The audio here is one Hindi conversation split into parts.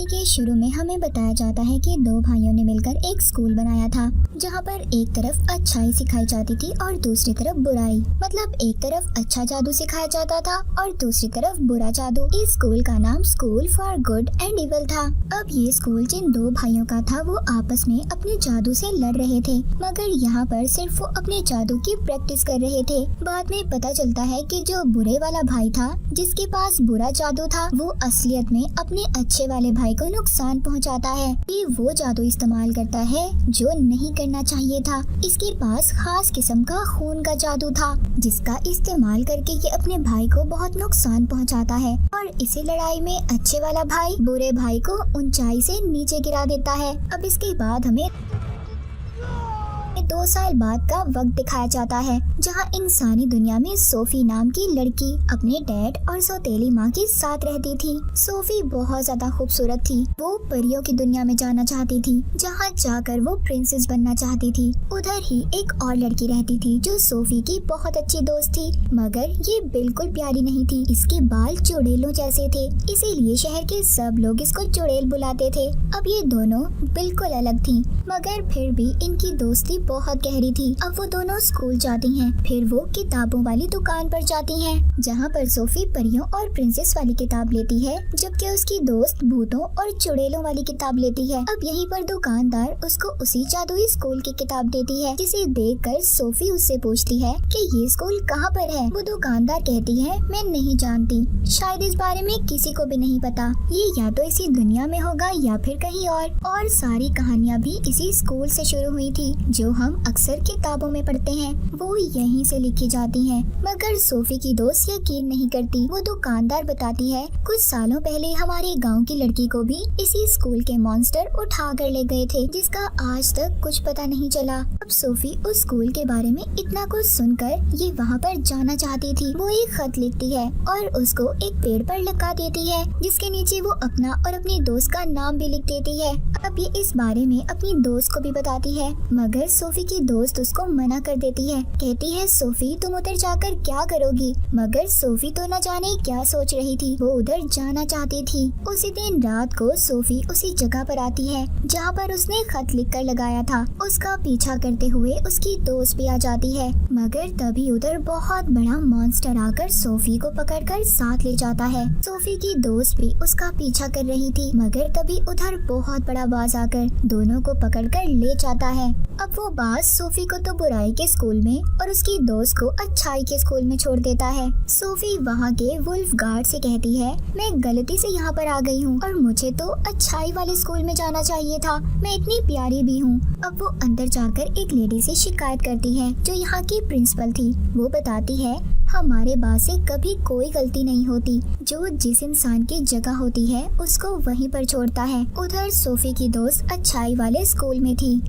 के शुरू में हमें बताया जाता है कि दो भाइयों ने मिलकर एक स्कूल बनाया था, जहाँ पर एक तरफ अच्छाई सिखाई जाती थी और दूसरी तरफ बुराई। मतलब एक तरफ अच्छा जादू सिखाया जाता था और दूसरी तरफ बुरा जादू। इस स्कूल का नाम school for good and evil था। अब ये स्कूल जिन दो भाइयों का था वो आपस में अपने जादू से लड़ रहे थे, मगर यहाँ पर सिर्फ वो अपने जादू की प्रैक्टिस कर रहे थे। बाद में पता चलता है कि जो बुरे वाला भाई था, जिसके पास बुरा जादू था, वो असलियत में अपने अच्छे वाले भाई को नुकसान पहुंचाता है। ये वो जादू इस्तेमाल करता है जो नहीं करना चाहिए था। इसके पास खास किस्म का खून का जादू था, जिसका इस्तेमाल करके ये अपने भाई को बहुत नुकसान पहुंचाता है और इसी लड़ाई में अच्छे वाला भाई बुरे भाई को ऊंचाई से नीचे गिरा देता है। अब इसके बाद हमें 2 साल बाद का वक्त दिखाया जाता है, जहां इंसानी दुनिया में सोफी नाम की लड़की अपने डैड और सौतेली माँ के साथ रहती थी। सोफी बहुत ज्यादा खूबसूरत थी। वो परियों की दुनिया में जाना चाहती थी, जहां जाकर वो प्रिंसेस बनना चाहती थी। उधर ही एक और लड़की रहती थी जो सोफी की बहुत अच्छी दोस्त थी, मगर ये बिल्कुल प्यारी नहीं थी। इसके बाल चुड़ैलों जैसे थे, इसीलिए शहर के सब लोग इसको चुड़ैल बुलाते थे। अब ये दोनों बिल्कुल अलग थी, मगर फिर भी इनकी दोस्ती बहुत गहरी थी। अब वो दोनों स्कूल जाती हैं, फिर वो किताबों वाली दुकान पर जाती हैं, जहाँ पर सोफी परियों और प्रिंसेस वाली किताब लेती है, जबकि उसकी दोस्त भूतों और चुड़ैलों वाली किताब लेती है। अब यहीं पर दुकानदार उसको उसी जादुई स्कूल की किताब देती है, जिसे देखकर सोफी उससे पूछती है कि ये स्कूल कहाँ पर है। वो दुकानदार कहती है, मैं नहीं जानती, शायद इस बारे में किसी को भी नहीं पता। ये या तो इसी दुनिया में होगा या फिर कहीं और सारी कहानियाँ भी इसी स्कूल से शुरू हुई थी, जो हम अक्सर किताबों में पढ़ते हैं, वो यहीं से लिखी जाती हैं। मगर सोफी की दोस्त यकीन नहीं करती। वो दुकानदार बताती है, कुछ सालों पहले हमारे गांव की लड़की को भी इसी स्कूल के मॉन्स्टर उठा कर ले गए थे, जिसका आज तक कुछ पता नहीं चला। अब सोफी उस स्कूल के बारे में इतना कुछ सुनकर ये वहाँ पर जाना चाहती थी। वो एक खत लिखती है और उसको एक पेड़ पर लगा देती है, जिसके नीचे वो अपना और अपनी दोस्त का नाम भी लिख देती है। अब ये इस बारे में अपनी दोस्त को भी बताती है, मगर सोफी की दोस्त उसको मना कर देती है। कहती है, सोफी तुम उधर जाकर क्या करोगी? मगर सोफी तो न जाने क्या सोच रही थी, वो उधर जाना चाहती थी। उसी दिन रात को सोफी उसी जगह पर आती है जहाँ पर उसने खत लिखकर लगाया था। उसका पीछा करते हुए उसकी दोस्त भी आ जाती है, मगर तभी उधर बहुत बड़ा मॉन्स्टर आकर सोफी को पकड़कर साथ ले जाता है। सोफी की दोस्त भी उसका पीछा कर रही थी, मगर तभी उधर बहुत बड़ा बाज आकर दोनों को पकड़कर ले जाता है। अब वो बाज सोफी को तो बुराई के स्कूल में और उसकी दोस्त को अच्छाई के स्कूल में छोड़ देता है। सोफी वहाँ के वुल्फ गार्ड से कहती है, मैं गलती से यहाँ पर आ गई हूँ और मुझे तो अच्छाई वाले स्कूल में जाना चाहिए था, मैं इतनी प्यारी भी हूँ। अब वो अंदर जाकर एक लेडी से शिकायत करती है, जो यहाँ की प्रिंसिपल थी। वो बताती है, हमारे बाज से कभी कोई गलती नहीं होती, जो जिस इंसान की जगह होती है उसको वहीं पर छोड़ता है। उधर सोफी की दोस्त अच्छाई वाले स्कूल में थी,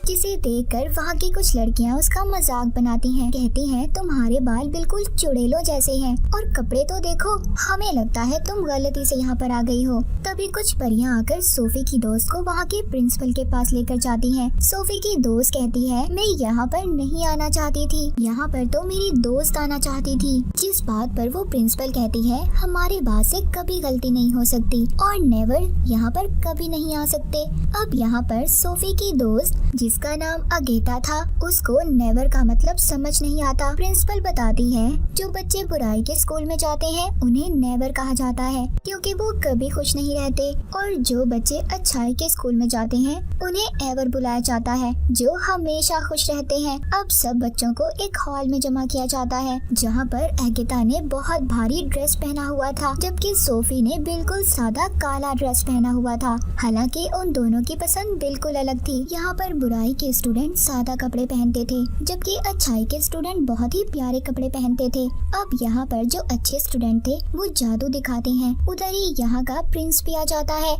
जिसे देखकर वहाँ की कुछ लड़कियाँ उसका मजाक बनाती हैं। कहती हैं, तुम्हारे बाल बिल्कुल चुड़ैलों जैसे हैं और कपड़े तो देखो, हमें लगता है तुम गलती से यहाँ पर आ गई हो। तभी कुछ परियां आकर सोफी की दोस्त को वहाँ के प्रिंसिपल के पास लेकर जाती हैं। सोफी की दोस्त कहती है, मैं यहाँ पर नहीं आना चाहती थी, यहाँ पर तो मेरी दोस्त आना चाहती थी। जिस बात पर वो प्रिंसिपल कहती है, हमारे बात से कभी गलती नहीं हो सकती और नेवर यहाँ पर कभी नहीं आ सकते। अब यहाँ पर सोफी की दोस्त, जिसका नाम अगेता था, उसको नेवर का मतलब समझ नहीं आता। प्रिंसिपल बताती है, जो बच्चे बुराई के स्कूल में जाते हैं उन्हें नेवर कहा जाता है, क्योंकि वो कभी खुश नहीं रहते, और जो बच्चे अच्छाई के स्कूल में जाते हैं उन्हें एवर बुलाया जाता है, जो हमेशा खुश रहते हैं। अब सब बच्चों को एक हॉल में जमा किया जाता है, जहाँ पर अगेता ने बहुत भारी ड्रेस पहना हुआ था, जबकि सोफी ने बिल्कुल सादा काला ड्रेस पहना हुआ था। हालांकि उन दोनों की पसंद बिल्कुल अलग थी। यहाँ पर बुराई के स्टूडेंट सादा कपड़े पहनते थे, जबकि अच्छाई के स्टूडेंट बहुत ही प्यारे कपड़े पहनते थे। अब यहाँ पर जो अच्छे स्टूडेंट थे वो जादू दिखाते हैं। उधर ही यहाँ का प्रिंस भी आ जाता है,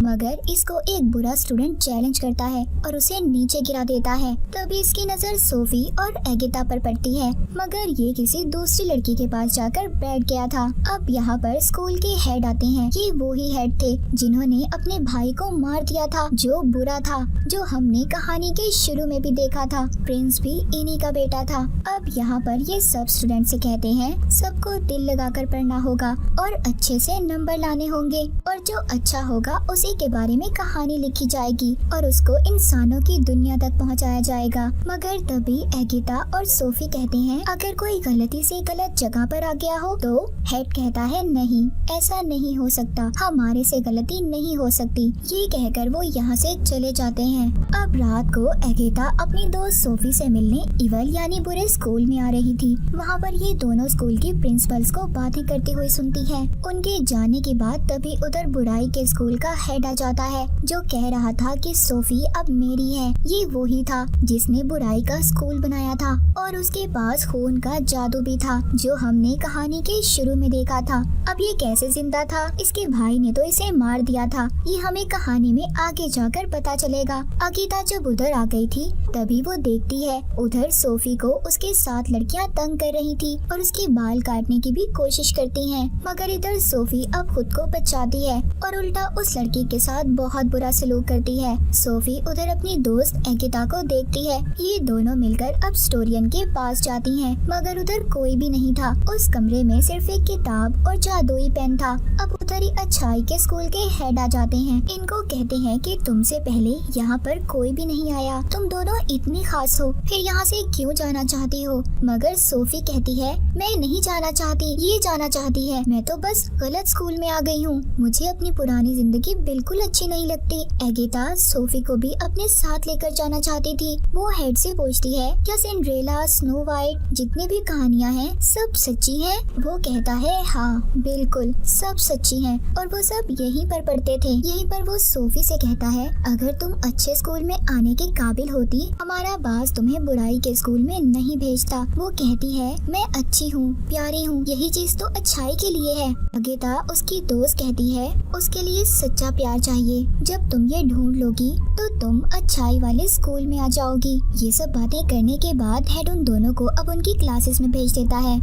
मगर इसको एक बुरा स्टूडेंट चैलेंज करता है और उसे नीचे गिरा देता है। तभी इसकी नजर सोफी और एगिता पर पड़ती है, मगर ये किसी दूसरी लड़की के पास जाकर बैठ गया था। अब यहाँ पर स्कूल के हेड आते हैं। ये वो ही हेड थे जिन्होंने अपने भाई को मार दिया था, जो बुरा था, जो हमने कहानी के शुरू में भी देखा था। प्रिंस भी इन्हीं का बेटा था। अब यहाँ पर ये सब स्टूडेंट से कहते हैं सबको दिल लगाकर पढ़ना होगा और अच्छे से नंबर लाने होंगे, और जो अच्छा होगा उसी के बारे में कहानी लिखी जाएगी और उसको इंसानों की दुनिया तक पहुँचाया जाएगा। मगर तभी एगिता और सोफी कहते हैं अगर कोई गलती से गलत जगह पर आ गया हो तो हेड कहता है नहीं, ऐसा नहीं हो सकता, हमारे से गलती नहीं हो सकती। ये कहकर वो यहाँ से चले जाते हैं। अब रात को एगिता अपनी दोस्त सोफी से मिलने इवल यानी बुरे स्कूल में आ रही थी। वहाँ पर ये दोनों स्कूल की प्रिंसिपल्स को बातें करते हुए सुनती है। उनके जाने के बाद तभी उधर बुराई के स्कूल का हेड आ जाता है, जो कह रहा था कि सोफी अब मेरी है। ये वो ही था जिसने बुराई का स्कूल बनाया था और उसके पास खून का जादू भी था, जो हमने कहानी के शुरू में देखा था। अब ये कैसे जिंदा था? इसके भाई ने तो इसे मार दिया था। ये हमें कहानी में आगे जाकर पता चलेगा। अगिता जब उधर आ गई थी तभी वो देखती है उधर सोफी को उसके साथ लड़कियां तंग कर रही थी और उसके बाल काटने की भी कोशिश करती हैं। मगर इधर सोफी अब खुद को बचाती है और उल्टा उस लड़की के साथ बहुत बुरा सलूक करती है। सोफी उधर अपनी दोस्त एगिता को देखती है। ये दोनों मिलकर अब स्टोरियन के पास जाती हैं, मगर उधर कोई भी नहीं था। उस कमरे में सिर्फ एक किताब और जादुई पेन था। अब उधर ही अच्छाई के स्कूल के हेड आ जाते हैं। इनको कहते हैं कि तुमसे पहले यहाँ पर कोई भी नहीं आया, तुम दोनों इतनी खास हो, फिर यहाँ से क्यों जाना चाहती हो? मगर सोफी कहती है मैं नहीं जाना चाहती, ये जाना चाहती है। मैं तो बस गलत स्कूल में आ गई हूँ, मुझे अपनी पुरानी जिंदगी बिल्कुल अच्छी नहीं लगती। एगिता सोफी को भी अपने साथ लेकर जाना चाहती थी। वो हेड से पूछती है क्या सिंड्रेला, स्नो वाइट, जितनी भी कहानियाँ हैं सब सच्ची हैं? वो कहता है हाँ बिल्कुल सब सच्ची हैं और वो सब यहीं पर पढ़ते थे। यहीं पर वो सोफी से कहता है अगर तुम अच्छे स्कूल में आने के काबिल होती, हमारा बास तुम्हें बुराई के स्कूल में नहीं भेजता। वो कहती है मैं अच्छी हूँ, प्यारी हूँ, यही चीज तो अच्छाई के लिए है। अगिता उसकी दोस्त कहती है उसके लिए सच्चा प्यार चाहिए। जब तुम ये ढूंढ लोगी तो तुम अच्छाई वाले स्कूल में आ जाओगी। ये सब बातें करने के बाद हेड उन दोनों को अब उनकी क्लासेस में भेज देता है।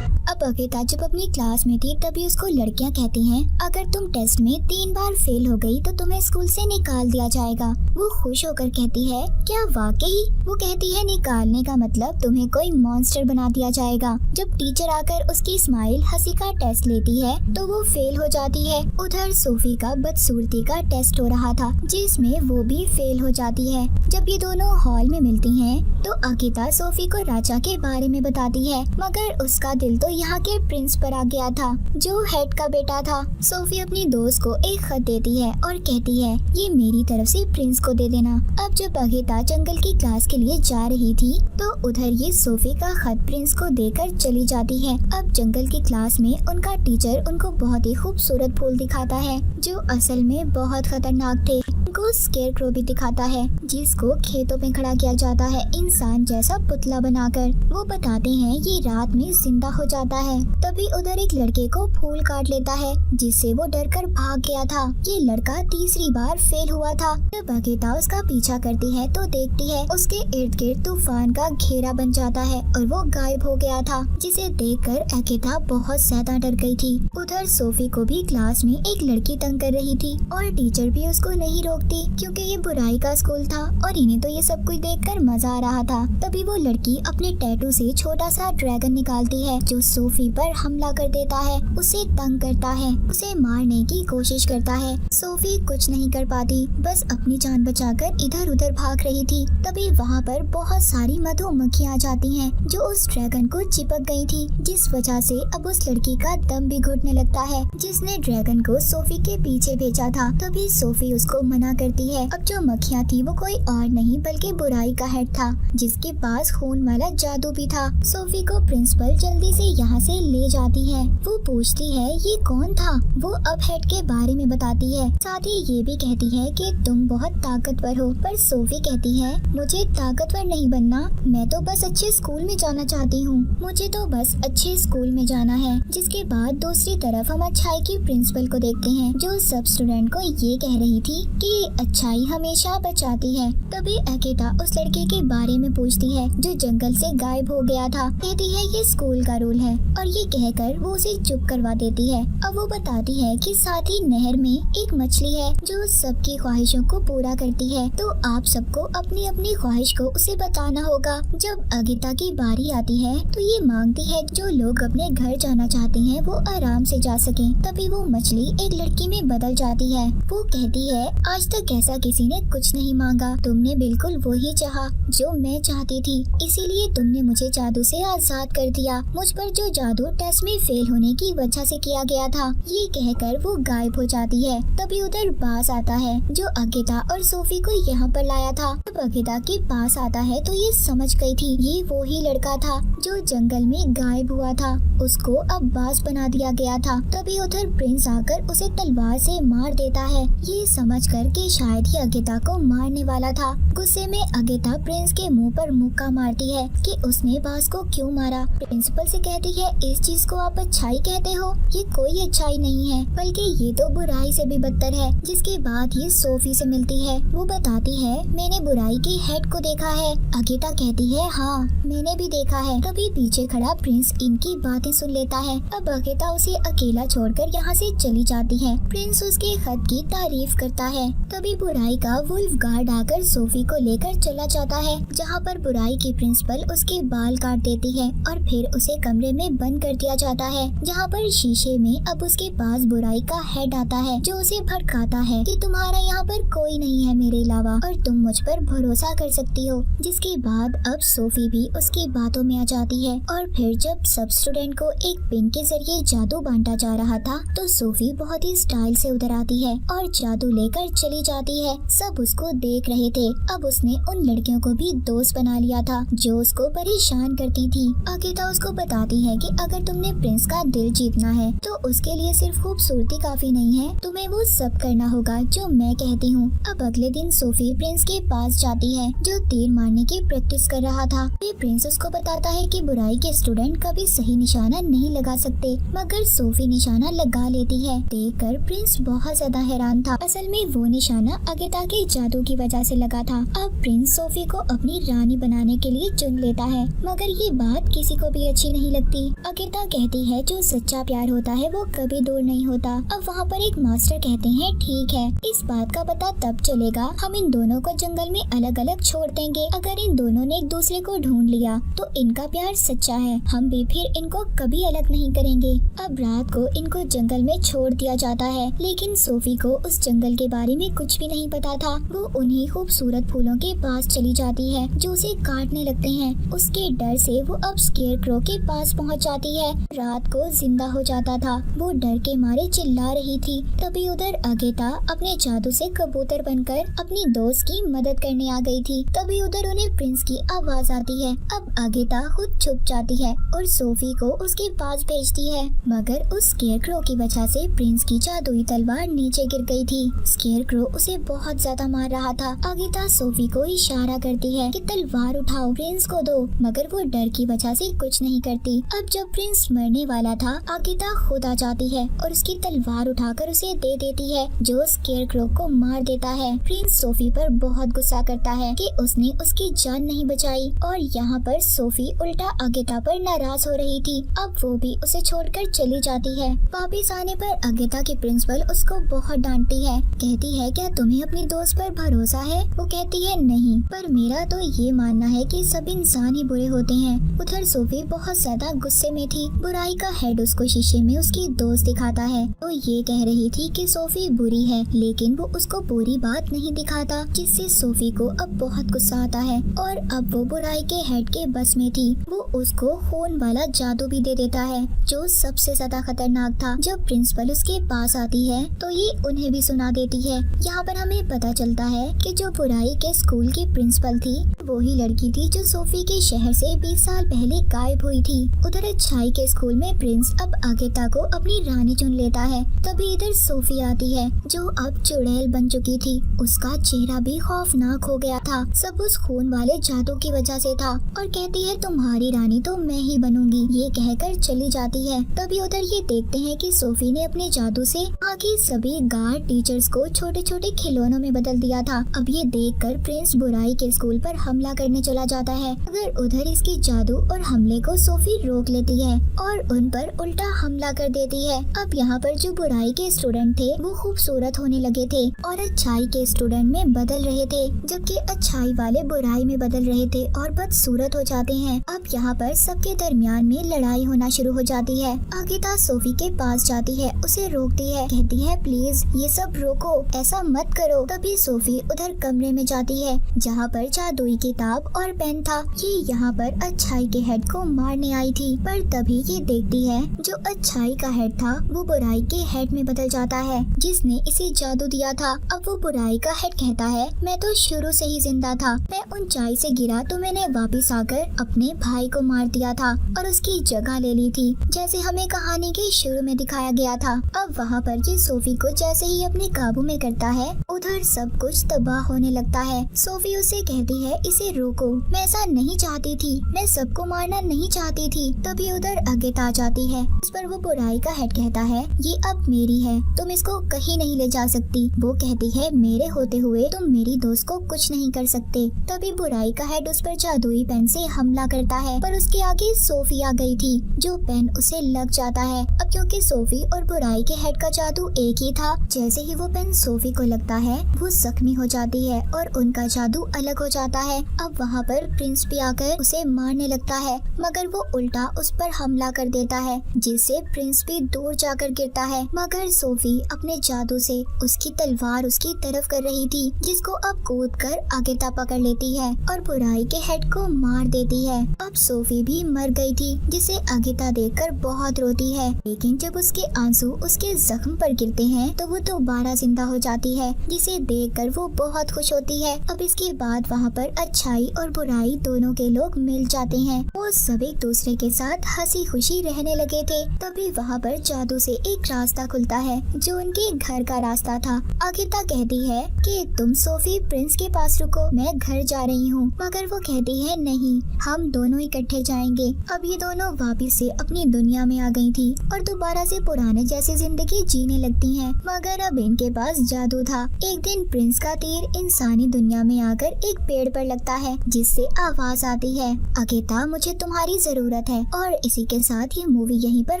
अब अगिता जब अपनी क्लास में थी तभी उसको लड़कियां कहती हैं अगर तुम टेस्ट में 3 बार फेल हो गई तो तुम्हें स्कूल से निकाल दिया जाएगा। वो खुश होकर कहती है क्या वाकई? वो कहती है निकालने का मतलब तुम्हें कोई मॉन्स्टर बना दिया जाएगा। जब टीचर आकर उसकी स्माइल हंसी का टेस्ट लेती है तो वो फेल हो जाती है। उधर सोफी का बदसूरती का टेस्ट हो रहा था जिसमें वो भी फेल हो जाती है। जब ये दोनों हॉल में मिलती हैं तो अगिता सोफी को राजा के बारे में बताती है, मगर उसका दिल तो यहाँ के प्रिंस पर आ गया था जो हेड का बेटा था। सोफी अपनी दोस्त को एक खत देती है और कहती है ये मेरी तरफ से प्रिंस को दे देना। अब जब अगिता जंगल की क्लास के लिए जा रही थी तो उधर ये सोफी का खत प्रिंस को देकर चली जाती है। अब जंगल की क्लास में उनका टीचर उनको बहुत ही खूबसूरत फूल दिखाता है जो असल में बहुत खतरनाक थे। उनको स्केरक्रो भी दिखाता है जिसको खेतों में खड़ा किया जाता है इंसान जैसा पुतला बनाकर। वो बताते हैं ये रात में जिंदा हो जाता है। तभी उधर एक लड़के को फूल काट लेता है जिससे वो डरकर भाग गया था। ये लड़का तीसरी बार फेल हुआ था। जब अगिता उसका पीछा करती है तो देखती है उसके इर्द गिर्द तूफान का घेरा बन जाता है और वो गायब हो गया था, जिसे देखकर अगिता बहुत ज्यादा डर गई थी। उधर सोफी को भी क्लास में एक लड़की तंग कर रही थी और टीचर भी उसको नहीं रोकती क्योंकि ये बुराई का स्कूल था और इन्हें तो ये सब कुछ देखकर मजा आ रहा था। तभी वो लड़की अपने टैटू से छोटा सा ड्रैगन निकालती है जो सोफी पर हमला कर देता है, उसे तंग करता है, उसे मारने की कोशिश करता है। सोफी कुछ नहीं कर पाती, बस अपनी जान बचाकर इधर उधर भाग रही थी। तभी वहाँ पर बहुत सारी मधुमक्खियाँ आ जाती हैं जो उस ड्रैगन को चिपक गई थी, जिस वजह से अब उस लड़की का दम भी घुटने लगता है जिसने ड्रैगन को सोफी के पीछे भेजा था। तभी सोफी उसको मना करती है। अब जो मक्खियाँ थी वो कोई और नहीं बल्कि बुराई का हेड था जिसके पास खून वाला जादू भी था। सोफी को प्रिंसिपल जल्दी से यहाँ से ले जाती है। वो पूछती है ये कौन था हाँ, वो अब हेड के बारे में बताती है। साथ ही ये भी कहती है कि तुम बहुत ताकतवर हो। पर सोफी कहती है मुझे ताकतवर नहीं बनना, मैं तो बस अच्छे स्कूल में जाना चाहती हूँ, मुझे तो बस अच्छे स्कूल में जाना है। जिसके बाद दूसरी तरफ हम अच्छाई की प्रिंसिपल को देखते हैं, जो सब स्टूडेंट को ये कह रही थी कि अच्छाई हमेशा बचाती है। तभी अकेता उस लड़के के बारे में पूछती है जो जंगल से गायब हो गया था। कहती है ये स्कूल का रूल है और ये कहकर वो उसे चुप करवा देती है। अब वो बताती है कि साथ ही नहर में एक मछली है जो सबकी ख्वाहिशों को पूरा करती है, तो आप सबको अपनी अपनी ख्वाहिश को उसे बताना होगा। जब अगिता की बारी आती है तो ये मांगती है जो लोग अपने घर जाना चाहते हैं वो आराम से जा सकें। तभी वो मछली एक लड़की में बदल जाती है। वो कहती है आज तक ऐसा किसी ने कुछ नहीं मांगा, तुमने बिल्कुल वही चाहा जो मैं चाहती थी, इसीलिए तुमने मुझे जादू से आजाद कर दिया। मुझ पर जो जादू टेस्ट में फेल होने की वजह से किया गया था। ये कहकर वो गायब हो जाती है। तभी उधर बास आता है जो अगिता और सोफी को यहाँ पर लाया था। जब अगिता के पास आता है तो ये समझ गई थी ये वो ही लड़का था जो जंगल में गायब हुआ था, उसको अब बास बना दिया गया था। तभी उधर प्रिंस आकर उसे तलवार से मार देता है, ये समझकर कि शायद ही अगिता को मारने वाला था। गुस्से में अगिता प्रिंस के मुंह पर मुक्का मारती है कि उसने बास को क्यों मारा। प्रिंसिपल से कहती है इस चीज को आप अच्छाई कहते हो, ये कोई अच्छाई नहीं है बल्कि ये तो बुराई से भी बदतर है। जिसके बाद ये सोफी से मिलती है। वो बताती है मैंने बुराई के हेड को देखा है। अगिता कहती है हाँ मैंने भी देखा है। तभी पीछे खड़ा प्रिंस इनकी बातें सुन लेता है। अब अगिता उसे अकेला छोड़कर यहाँ से चली जाती है। प्रिंस उसके खत की तारीफ करता है। तभी बुराई का वुल्फ गार्ड आकर सोफी को लेकर चला जाता है, जहाँ पर बुराई की प्रिंसिपल उसके बाल काट देती है और फिर उसे कमरे में बंद कर दिया जाता है, जहाँ पर शीशे में अब उसके पास बुराई का हेड आता है जो उसे भड़काता है कि तुम्हारा यहाँ पर कोई नहीं है मेरे अलावा और तुम मुझ पर भरोसा कर सकती हो। जिसके बाद अब सोफी भी उसकी बातों में आ जाती है और फिर जब सब स्टूडेंट को एक पिन के जरिए जादू बांटा जा रहा था तो सोफी बहुत ही स्टाइल से उधर आती है और जादू लेकर चली जाती है। सब उसको देख रहे थे। अब उसने उन लड़कियों को भी दोस्त बना लिया था जो उसको परेशान करती थी। अगिता उसको बताती है कि अगर तुमने प्रिंस का दिल जीतना है तो उसके लिए सिर्फ खूबसूरती काफी नहीं है, तुम्हें वो सब करना होगा जो मैं कहती हूँ। अब अगले दिन सोफी प्रिंस के पास जाती है जो तीर मारने की प्रैक्टिस कर रहा था। ये प्रिंस उसको बताता है कि बुराई के स्टूडेंट कभी सही निशाना नहीं लगा सकते, मगर सोफी निशाना लगा लेती है। देखकर प्रिंस बहुत ज्यादा हैरान था। असल में वो निशाना अगिता के जादू की वजह से लगा था। अब प्रिंस सोफी को अपनी रानी बनाने के लिए चुन लेता है, मगर ये बात किसी को भी अच्छी नहीं लगती। अगिता कहती है जो सच्चा प्यार होता है वो कभी दूर नहीं होता। अब वहाँ पर एक मास्टर कहते हैं ठीक है, इस बात का पता तब चलेगा हम इन दोनों को जंगल में अलग अलग छोड़ देंगे। अगर इन दोनों ने एक दूसरे को ढूंढ लिया तो इनका प्यार सच्चा है, हम भी फिर इनको कभी अलग नहीं करेंगे। अब रात को इनको जंगल में छोड़ दिया जाता है, लेकिन सोफी को उस जंगल के बारे में कुछ भी नहीं पता था। वो उन्हीं खूबसूरत फूलों के पास चली जाती है जो उसे काटने लगते हैं। उसके डर से वो अब स्केयरक्रो के पास पहुंच जाती है। रात को जिंदा हो जाता था, वो डर के मारे चिल्ला रही थी। तभी उधर अगिता अपने जादू से कबूतर बनकर अपनी दोस्त की मदद करने आ गई थी। तभी उधर उन्हें प्रिंस की आवाज आती है। अब अगिता खुद छुप जाती है और सोफी को उसके पास भेजती है, मगर उस स्केयरक्रो की वजह से प्रिंस की जादुई तलवार नीचे गिर गई थी। स्केयरक्रो उसे बहुत ज्यादा मार रहा था। अगिता सोफी को इशारा करती है कि तलवार उठाओ, प्रिंस को दो, मगर वो डर की वजह से कुछ नहीं करती। अब जब प्रिंस मरने वाला था अगिता खुद आ जाती है और उसकी तलवार उठाकर उसे दे देती है जो स्केयरक्रो को मार देता है। प्रिंस सोफी पर बहुत गुस्सा करता है कि उसने उसकी जान नहीं बचाई और यहाँ पर सोफी उल्टा अगिता पर नाराज हो रही थी। अब वो भी उसे छोड़कर चली जाती है। वापिस आने पर अगिता की प्रिंसिपल उसको बहुत डांटती है। कहती है क्या तुम्हें अपनी दोस्त पर भरोसा है? वो कहती है नहीं, पर मेरा तो ये मानना है कि सब इंसान ही बुरे होते हैं। उधर सोफी बहुत ज्यादा गुस्से में थी। बुराई का हेड उसको शीशे में उसकी दोस्त दिखाता है तो ये कह रही थी कि सोफी बुरी है, लेकिन वो उसको पूरी बात नहीं दिखाता, जिससे सोफी को अब बहुत गुस्सा आता है और अब वो बुराई के हेड के बस में थी। वो उसको खून वाला जादू भी दे देता है जो सबसे ज्यादा खतरनाक था। जब प्रिंसिपल उसके पास आती है तो ये उन्हें भी सुना देती है। यहाँ पर हमें पता चलता है कि जो बुराई के स्कूल की प्रिंसिपल थी वो ही लड़की थी जो सोफी के शहर से 20 साल पहले गायब हुई थी। उधर अच्छाई के स्कूल में प्रिंस अब अगिता को अपनी रानी निशानी चुन लेता है। तभी इधर सोफी आती है जो अब चुड़ैल बन चुकी थी। उसका चेहरा भी खौफनाक हो गया था। सब उस खून वाले जादू की वजह से था और कहती है तुम्हारी रानी तो मैं ही बनूंगी। ये कहकर चली जाती है। तभी उधर ये देखते हैं कि सोफी ने अपने जादू से बाकी सभी गार्ड टीचर्स को छोटे छोटे खिलौनों में बदल दिया था। अब ये देखकर प्रिंस बुराई के स्कूल पर हमला करने चला जाता है, मगर उधर इसकी जादू और हमले को सोफी रोक लेती है और उन पर उल्टा हमला कर देती है। अब यहाँ पर जो बुराई के स्टूडेंट थे वो खूबसूरत होने लगे थे और अच्छाई के स्टूडेंट में बदल रहे थे, जबकि अच्छाई वाले बुराई में बदल रहे थे और बदसूरत हो जाते हैं। अब यहाँ पर सबके दरमियान में लड़ाई होना शुरू हो जाती है। अगिता सोफी के पास जाती है, उसे रोकती है, कहती है प्लीज ये सब रोको, ऐसा मत करो। तभी सोफी उधर कमरे में जाती है जहाँ पर जादुई किताब और पेन था। ये यहाँ पर अच्छाई के हेड को मारने आई थी, पर तभी ये देखती है जो अच्छाई का हेड था वो बुराई के हेड में बदल जाता है जिसने इसे जादू दिया था। अब वो बुराई का हेड कहता है मैं तो शुरू से ही जिंदा था, मैं ऊंचाई से गिरा तो मैंने वापिस आकर अपने भाई को मार दिया था और उसकी जगह ले ली थी, जैसे हमें कहानी के शुरू में दिखाया गया था। अब वहाँ पर ये सोफी को जैसे ही अपने काबू में करता है उधर सब कुछ तबाह होने लगता है। सोफी उसे कहती है इसे रोको, मैं ऐसा नहीं चाहती थी, मैं सबको मारना नहीं चाहती थी। तभी उधर अगिता आ जाती है। इस पर वो बुराई का हेड कहता है ये अब मेरी है, तुम इसको कहीं नहीं ले जा सकती। वो कहती है मेरे होते हुए तुम मेरी दोस्त को कुछ नहीं कर सकते। तभी बुराई का हेड उस पर जादुई पेन से हमला करता है, पर उसके आगे सोफी आ गई थी जो पेन उसे लग जाता है। अब क्योंकि सोफी और बुराई के हेड का जादू एक ही था, जैसे ही वो पेन सोफी को लगता है वो जख्मी हो जाती है और उनका जादू अलग हो जाता है। अब वहाँ पर प्रिंस भी आकर उसे मारने लगता है, मगर वो उल्टा उस पर हमला कर देता है जिससे प्रिंस भी दूर जाकर गिरता है। मगर सोफी अपने जादू से उसकी तलवार उसकी तरफ कर रही थी, जिसको अब कूद कर अगिता पकड़ लेती है और बुराई के हेड को मार देती है। अब सोफी भी मर गई थी, जिसे अगिता देखकर बहुत रोती है, लेकिन जब उसके आंसू उसके जख्म पर गिरते हैं तो वो दोबारा जिंदा हो जाती है, जिसे देखकर वो बहुत खुश होती है। अब इसके बाद वहाँ पर अच्छाई और बुराई दोनों के लोग मिल जाते हैं। वो सब एक दूसरे के साथ हंसी खुशी रहने लगे थे। तभी वहाँ पर जादू से एक रास्ता खुलता है जो उनके घर का रास्ता था। अगिता कहती है कि तुम सोफी प्रिंस के पास रुको, मैं घर जा रही हूँ, मगर वो कहती है नहीं, हम दोनों इकट्ठे जाएंगे। अब ये दोनों वापिस से अपनी दुनिया में आ गई थी और दोबारा से पुराने जैसी जिंदगी जीने लगती हैं, मगर अब इनके पास जादू था। एक दिन प्रिंस का तीर इंसानी दुनिया में आकर एक पेड़ पर लगता है, जिससे आवाज आती है अगिता मुझे तुम्हारी जरूरत है। और इसी के साथ ये मूवी यहीं पर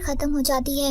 खत्म हो जाती है।